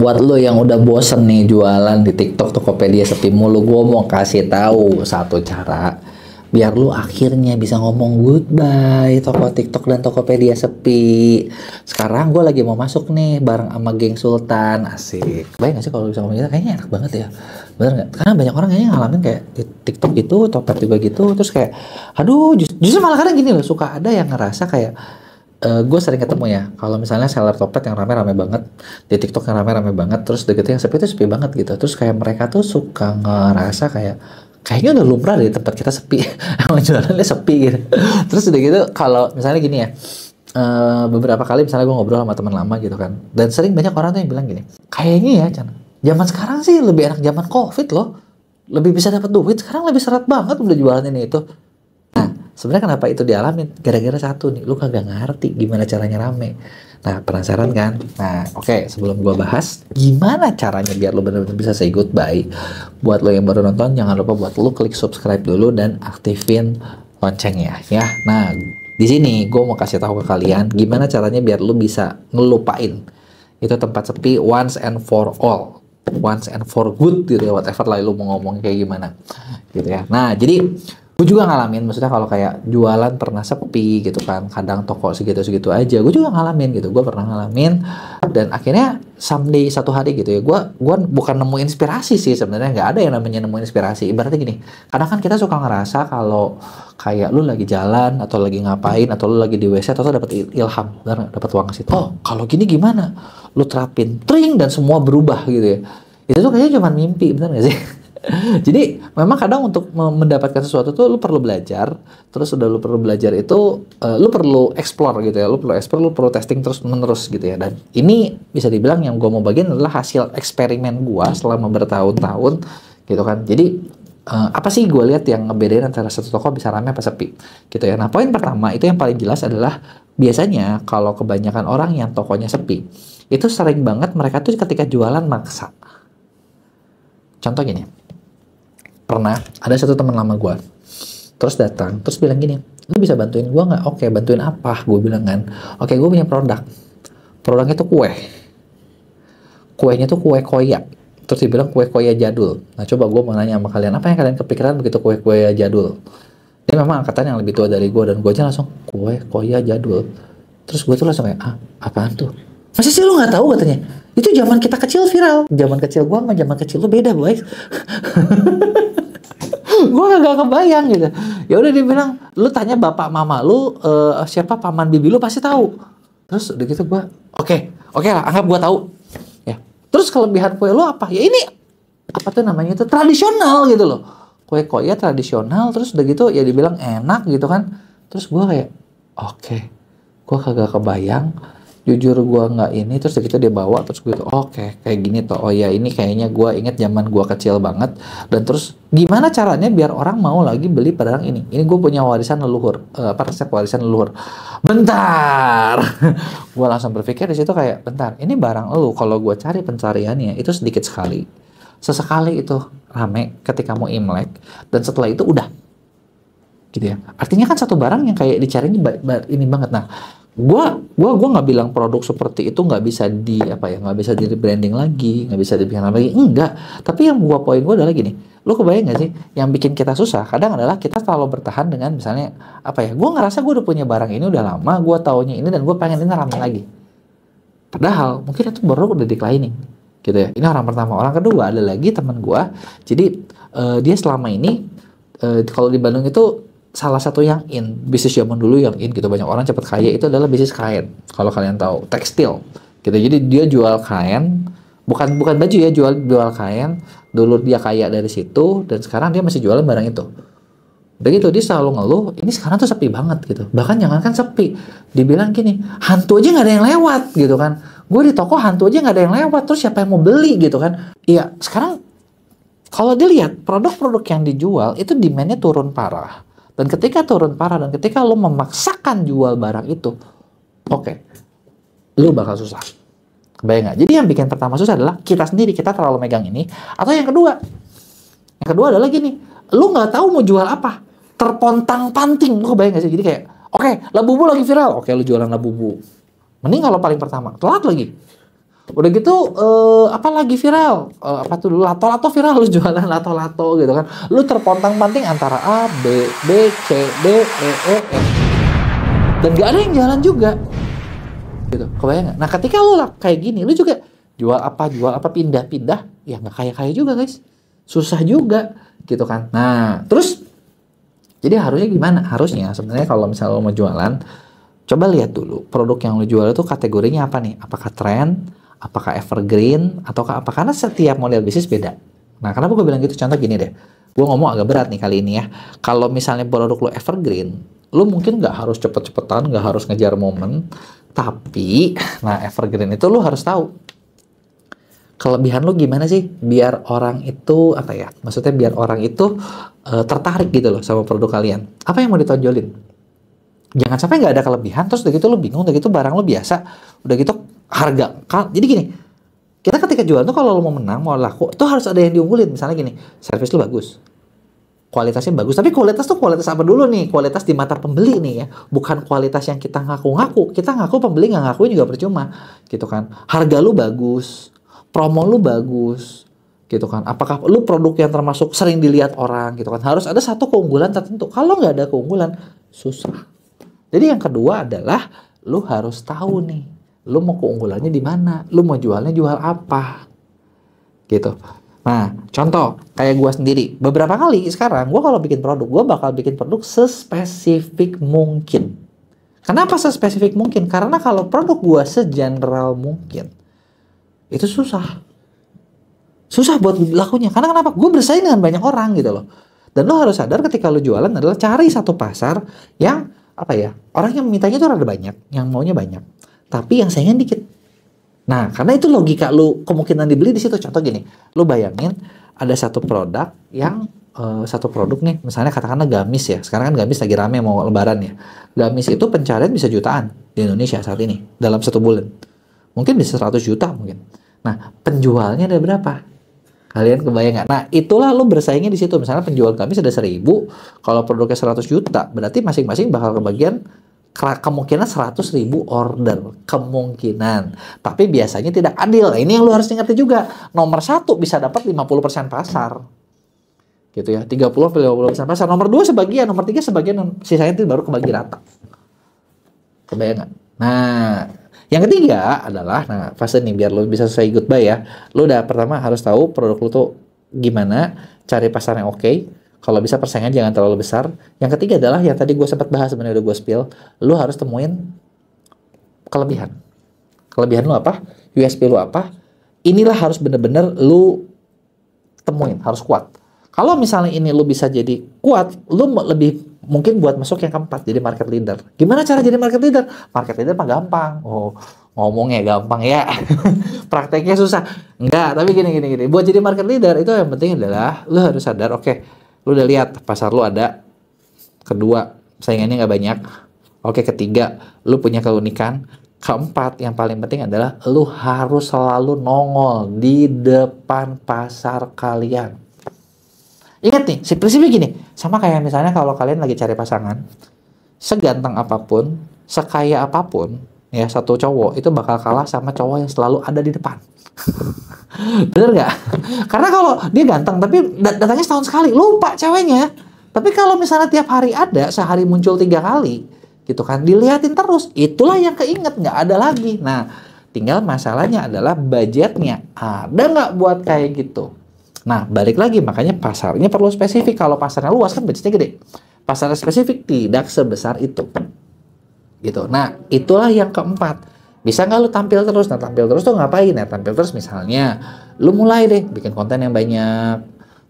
Buat lo yang udah bosen nih jualan di TikTok Tokopedia sepi mulu, gue mau kasih tahu satu cara biar lu akhirnya bisa ngomong goodbye toko TikTok dan Tokopedia sepi. Sekarang gue lagi mau masuk nih bareng sama geng Sultan. Asik. Bayang gak sih kalau bisa ngomong gitu? Kayaknya enak banget ya. Bener gak? Karena banyak orang kayaknya ngalamin kayak di TikTok gitu, Topet juga gitu. Terus kayak, aduh justru malah kadang gini loh, suka ada yang ngerasa kayak gue sering ketemu ya, kalau misalnya seller Topet yang rame-rame banget, di TikTok yang rame-rame banget, terus deket yang sepi itu sepi banget gitu. Terus kayak mereka tuh suka ngerasa kayak kayaknya udah lumrah di tempat kita sepi, emang jualannya sepi gitu. Terus udah gitu, kalau misalnya gini ya, beberapa kali misalnya gue ngobrol sama teman lama gitu kan, dan sering banyak orang tuh yang bilang gini, kayaknya ya Chan, zaman sekarang sih lebih enak zaman COVID loh, lebih bisa dapat duit, sekarang lebih seret banget udah jualan ini itu. Sebenarnya kenapa itu dialamin? Gara-gara satu nih, lu kagak ngerti gimana caranya rame. Nah, penasaran kan? Nah, oke, sebelum gua bahas gimana caranya biar lu bener-bener bisa say goodbye, buat lo yang baru nonton, jangan lupa buat lu klik subscribe dulu dan aktifin loncengnya ya. Nah, di sini gue mau kasih tahu ke kalian gimana caranya biar lu bisa ngelupain itu tempat sepi once and for all, once and for good gitu ya, whatever lah lu mau ngomong kayak gimana gitu ya. Nah, jadi gue juga ngalamin, maksudnya kalau kayak jualan pernah sepi gitu kan, kadang toko segitu-segitu aja, gue juga ngalamin gitu, gue pernah ngalamin, dan akhirnya someday satu hari gitu ya, gue bukan nemu inspirasi sih sebenarnya, nggak ada yang namanya nemu inspirasi, ibaratnya gini, kadang kan kita suka ngerasa kalau kayak lu lagi jalan atau lagi ngapain atau lu lagi di WC atau dapat ilham, dapat uang ke situ, oh kalau gini gimana, lu terapin, tring dan semua berubah gitu ya, itu tuh kayaknya cuma mimpi, bener gak sih? Jadi memang kadang untuk mendapatkan sesuatu tuh lu perlu belajar, terus udah lu perlu belajar itu lu perlu explore gitu ya, lu perlu testing terus menerus gitu ya. Dan ini bisa dibilang yang gue mau bagiin adalah hasil eksperimen gue selama bertahun-tahun gitu kan. Jadi apa sih gue lihat yang ngebedain antara satu toko bisa rame apa sepi gitu ya. Nah, poin pertama itu yang paling jelas adalah biasanya kalau kebanyakan orang yang tokonya sepi itu sering banget mereka tuh ketika jualan maksa. Contoh gini, pernah ada satu teman lama gue terus datang terus bilang gini, lu bisa bantuin gue nggak? Oke, bantuin apa? Gue bilang kan, oke, gue punya produknya tuh kuenya tuh kue koya. Terus dia bilang kue koya jadul. Nah, coba gue mau nanya sama kalian, apa yang kalian kepikiran begitu kue koya jadul? Dia memang angkatan yang lebih tua dari gue, dan gue aja langsung kue koya jadul. Terus gue tuh langsung kayak, apaan tuh? Masa sih lu nggak tahu? Katanya itu zaman kita kecil viral, zaman kecil gue sama zaman kecil lu beda boy. Gue gak kebayang gitu. Ya udah dia bilang, lu tanya bapak mama lu siapa paman bibi lu pasti tahu. Terus udah gitu gue, oke lah, anggap gue tahu ya. Terus kelebihan kue lu apa? Ya ini apa tuh namanya, itu tradisional gitu loh, kue koya tradisional. Terus udah gitu ya dibilang enak gitu kan. Terus gue kayak oke, gue kagak kebayang, jujur gue nggak ini. Terus gitu dia bawa, terus gue tuh oke, kayak gini tuh, oh ya ini kayaknya gue inget zaman gue kecil banget. Dan terus gimana caranya biar orang mau lagi beli barang ini gue punya warisan leluhur, resep warisan leluhur. Bentar. Gue langsung berpikir di situ kayak, bentar, ini barang lu kalau gue cari pencariannya itu sedikit sekali, sesekali itu rame ketika mau Imlek, dan setelah itu udah gitu ya. Artinya kan satu barang yang kayak dicari ini banget. Nah, gua nggak bilang produk seperti itu nggak bisa nggak bisa di rebranding lagi, nggak bisa dibikin lagi, enggak. Tapi yang poin gua adalah gini, lu kebayang nggak sih yang bikin kita susah kadang adalah kita selalu bertahan dengan misalnya gua ngerasa gua udah punya barang ini udah lama, gua taunya ini dan gua pengen ini rame lagi, padahal mungkin itu baru udah declining gitu ya. Ini orang pertama. Orang kedua ada lagi teman gua, jadi dia selama ini kalau di Bandung itu salah satu yang bisnis zaman dulu yang gitu, banyak orang cepat kaya, itu adalah bisnis kain. Kalau kalian tahu, tekstil gitu. Jadi dia jual kain, bukan baju ya, jual kain. Dulu dia kaya dari situ, dan sekarang dia masih jualan barang itu. Udah gitu dia selalu ngeluh, ini sekarang tuh sepi banget gitu. Bahkan jangankan sepi, dibilang gini, hantu aja nggak ada yang lewat gitu kan. Gue di toko hantu aja nggak ada yang lewat, terus siapa yang mau beli gitu kan? Iya, sekarang kalau dilihat produk-produk yang dijual itu demand-nya turun parah. Dan ketika turun parah dan ketika lo memaksakan jual barang itu, lo bakal susah. Kebayang nggak? Jadi yang bikin pertama susah adalah kita sendiri, kita terlalu megang ini. Atau yang kedua adalah gini, lo nggak tahu mau jual apa, terpontang-panting. Lo kebayang nggak sih? Jadi kayak, labubu lagi viral, lo jualan labubu. Mending kalau paling pertama, telat lagi. Udah gitu apa lagi viral? Apa tuh dulu lato-lato viral, lu jualan lato-lato gitu kan. Lu terpontang-panting antara A, B, C, D, E, F. Dan gak ada yang jalan juga. Gitu. Kebayang gak? Nah, ketika lu kayak gini, lu juga jual apa pindah-pindah, ya nggak kaya-kaya juga, guys. Susah juga gitu kan. Nah, terus jadi harusnya gimana? Harusnya sebenarnya kalau misalnya lo mau jualan, coba lihat dulu produk yang lo jual itu kategorinya apa nih? Apakah trend, apakah evergreen, ataukah apa? Karena setiap model bisnis beda. Nah, kenapa gue bilang gitu? Contoh gini deh. Gue ngomong agak berat nih kali ini ya. Kalau misalnya produk lo evergreen, lo mungkin nggak harus cepet-cepetan, nggak harus ngejar momen. Tapi, nah evergreen itu lo harus tahu kelebihan lo gimana sih biar orang itu apa ya? Maksudnya biar orang itu tertarik gitu loh sama produk kalian. Apa yang mau ditonjolin? Jangan sampai nggak ada kelebihan, terus udah gitu lo bingung, udah gitu barang lo biasa, udah gitu harga. Jadi gini, kita ketika jual tuh kalau lo mau menang, mau laku, tuh harus ada yang diunggulin. Misalnya gini, servis lo bagus, kualitasnya bagus, tapi kualitas tuh kualitas apa dulu nih? Kualitas di mata pembeli nih ya, bukan kualitas yang kita ngaku-ngaku. Kita ngaku, pembeli nggak ngakuin juga percuma, gitu kan. Harga lu bagus, promo lu bagus, gitu kan. Apakah lu produk yang termasuk sering dilihat orang, gitu kan. Harus ada satu keunggulan tertentu. Kalau nggak ada keunggulan, susah. Jadi yang kedua adalah lu harus tahu nih, lu mau keunggulannya di mana, lu mau jualnya jual apa, gitu. Nah, contoh kayak gue sendiri, beberapa kali sekarang gue kalau bikin produk, gue bakal bikin produk sespesifik mungkin. Kenapa sespesifik mungkin? Karena kalau produk gue segeneral mungkin, itu susah buat lakunya. Karena kenapa? Gue bersaing dengan banyak orang gitu loh. Dan lo harus sadar ketika lo jualan adalah cari satu pasar yang apa ya, orang yang mintanya itu rada banyak, yang maunya banyak, tapi yang saingan dikit. Nah, karena itu logika lu kemungkinan dibeli di situ. Contoh gini, lu bayangin ada satu produk yang satu produk nih, misalnya katakanlah gamis ya. Sekarang kan gamis lagi rame mau lebaran ya. Gamis itu pencarian bisa jutaan di Indonesia saat ini dalam 1 bulan. Mungkin bisa 100 juta mungkin. Nah, penjualnya ada berapa? Kalian kebayang nggak? Nah, itulah lu bersaingnya di situ. Misalnya penjual gamis ada 1000, kalau produknya 100 juta, berarti masing-masing bakal kebagian kemungkinan 100.000 order, kemungkinan. Tapi biasanya tidak adil. Ini yang lu harus ngerti juga. Nomor 1 bisa dapat 50% pasar, gitu ya, 30-50% pasar. Nomor 2 sebagian, nomor 3 sebagian, sisanya itu baru kebagi rata. Kebayang nggak? Nah, yang ketiga adalah, nah fase nih biar lu bisa say goodbye ya. Lu udah pertama harus tahu produk lu tuh gimana, cari pasar yang oke. Kalau bisa persaingan jangan terlalu besar. Yang ketiga adalah yang tadi gue sempat bahas, sebenarnya udah gue spill. Lu harus temuin kelebihan. Kelebihan lu apa? USP lu apa? Inilah harus bener-bener lu temuin, harus kuat. Kalau misalnya ini lu bisa jadi kuat, lu lebih mungkin buat masuk yang keempat, jadi market leader. Gimana cara jadi market leader? Market leader mah gampang. Oh, ngomongnya gampang ya. Prakteknya susah. Enggak, tapi gini. Buat jadi market leader itu yang penting adalah lu harus sadar, oke, lu udah lihat pasar lu ada. Kedua, saingannya nggak banyak. Oke, ketiga, lu punya keunikan. Keempat, yang paling penting adalah lu harus selalu nongol di depan pasar kalian. Ingat nih, si prinsipnya gini, sama kayak misalnya kalau kalian lagi cari pasangan, seganteng apapun, sekaya apapun, ya satu cowok itu bakal kalah sama cowok yang selalu ada di depan. Bener nggak? Karena kalau dia ganteng tapi datangnya setahun sekali, lupa ceweknya. Tapi kalau misalnya tiap hari ada, sehari muncul 3 kali, gitu kan, diliatin terus, itulah yang keinget, nggak ada lagi. Nah, tinggal masalahnya adalah budgetnya ada nggak buat kayak gitu. Nah, balik lagi, makanya pasarnya perlu spesifik. Kalau pasarnya luas kan budgetnya gede. Pasarnya spesifik tidak sebesar itu, gitu. Nah, itulah yang keempat. Bisa nggak lu tampil terus? Nah, tampil terus tuh ngapain? Nah, tampil terus misalnya lu mulai deh bikin konten yang banyak,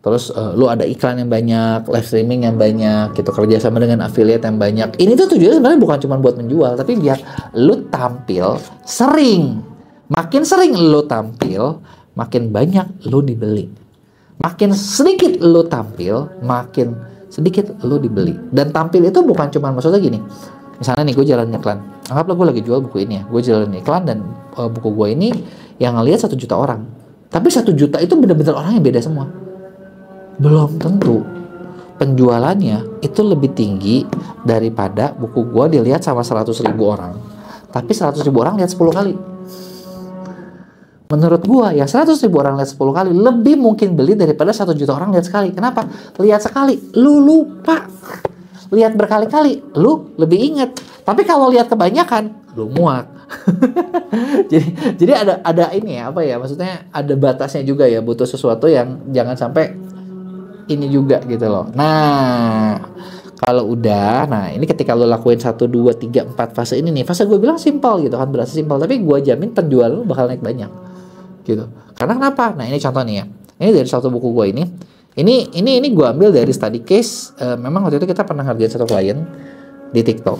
terus lu ada iklan yang banyak, live streaming yang banyak, gitu, kerja sama dengan affiliate yang banyak. Ini tuh tujuannya sebenarnya bukan cuma buat menjual, tapi biar lu tampil sering. Makin sering lu tampil, makin banyak lu dibeli. Makin sedikit lu tampil, makin sedikit lu dibeli. Dan tampil itu bukan cuma maksudnya gini. Misalnya nih gue jalan iklan, anggaplah gue lagi jual buku ini ya, gue jalan iklan dan buku gue ini yang ngelihat 1 juta orang. Tapi 1 juta itu benar-benar orang yang beda semua. Belum tentu penjualannya itu lebih tinggi daripada buku gue dilihat sama 100.000 orang. Tapi 100.000 orang lihat 10 kali. Menurut gua ya 100.000 orang lihat 10 kali lebih mungkin beli daripada 1 juta orang lihat sekali. Kenapa? Lihat sekali lu lupa. Lihat berkali-kali lu lebih inget. Tapi kalau lihat kebanyakan lu muak. jadi ada ini ya, apa ya? Maksudnya ada batasnya juga ya, butuh sesuatu yang jangan sampai ini juga gitu loh. Nah, kalau udah, nah ini ketika lo lakuin 1, 2, 3, 4 fase ini nih, fase gue bilang simpel gitu kan, berasa simpel, tapi gue jamin penjualan lo bakal naik banyak gitu. Karena kenapa? Nah ini contoh nih ya, ini dari satu buku gue ini gue ambil dari study case. Memang waktu itu kita pernah ngerjain satu klien di TikTok,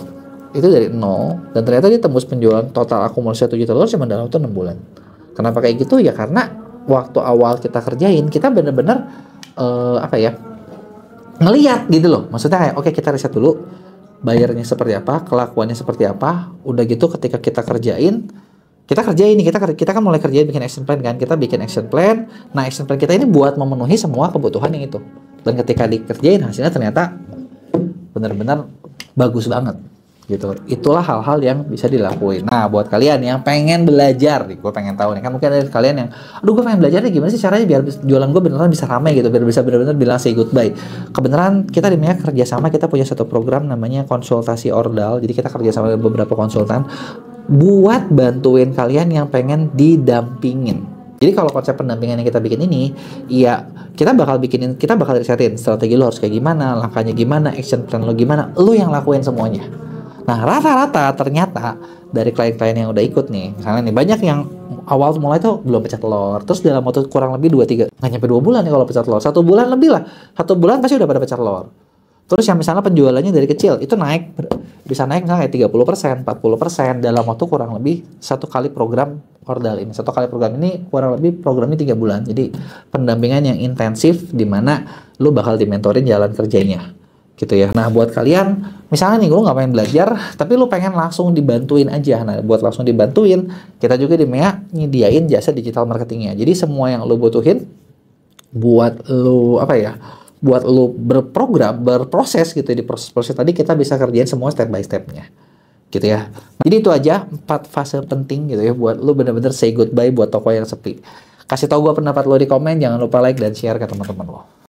itu dari nol, dan ternyata dia tembus penjualan total akumulasi $1 juta cuma dalam waktu 6 bulan. Kenapa kayak gitu? Ya karena waktu awal kita kerjain, kita bener-bener apa ya, ngeliat gitu loh. Maksudnya kayak oke, kita riset dulu bayarnya seperti apa, kelakuannya seperti apa. Udah gitu ketika kita kerjain nih, kita kan mulai kerjain bikin action plan kan. Kita bikin action plan. Nah, action plan kita ini buat memenuhi semua kebutuhan yang itu. Dan ketika dikerjain hasilnya ternyata benar-benar bagus banget gitu. Itulah hal-hal yang bisa dilakuin. Nah, buat kalian yang pengen belajar nih, gue pengen tahu nih, kan mungkin ada kalian yang aduh gue pengen belajar nih, gimana sih caranya biar jualan gue beneran bisa ramai gitu, biar bisa bener-bener bilang say goodbye. Kebenaran kita di Mia kerjasama, kita punya satu program namanya konsultasi ordal. Jadi kita kerjasama dengan beberapa konsultan buat bantuin kalian yang pengen didampingin. Jadi kalau konsep pendampingan yang kita bikin ini, ya kita bakal risetin strategi lo harus kayak gimana, langkahnya gimana, action plan lo gimana, lo yang lakuin semuanya. Nah, rata-rata ternyata dari klien-klien yang udah ikut nih, misalnya nih, banyak yang awal mulai tuh belum pecah telur, terus dalam waktu kurang lebih 2-3, nggak nyampe 2 bulan nih kalau pecah telur, 1 bulan lebih lah, 1 bulan pasti udah pada pecah telur. Terus yang misalnya penjualannya dari kecil, itu bisa naik misalnya kayak 30%, 40% dalam waktu kurang lebih 1 kali program ordal ini. 1 kali program ini kurang lebih programnya 3 bulan, jadi pendampingan yang intensif di mana lu bakal dimentorin jalan kerjanya. Gitu ya. Nah, buat kalian misalnya nih lu nggak pengen belajar tapi lu pengen langsung dibantuin aja. Nah, buat langsung dibantuin, kita juga di Mea nyediain jasa digital marketingnya. Jadi semua yang lu butuhin buat lu apa ya, buat lu berproses gitu, di proses tadi kita bisa kerjain semua step by stepnya gitu ya. Jadi itu aja 4 fase penting gitu ya buat lu bener-bener say goodbye buat toko yang sepi. Kasih tau gue pendapat lo di komen, jangan lupa like dan share ke teman-teman lo.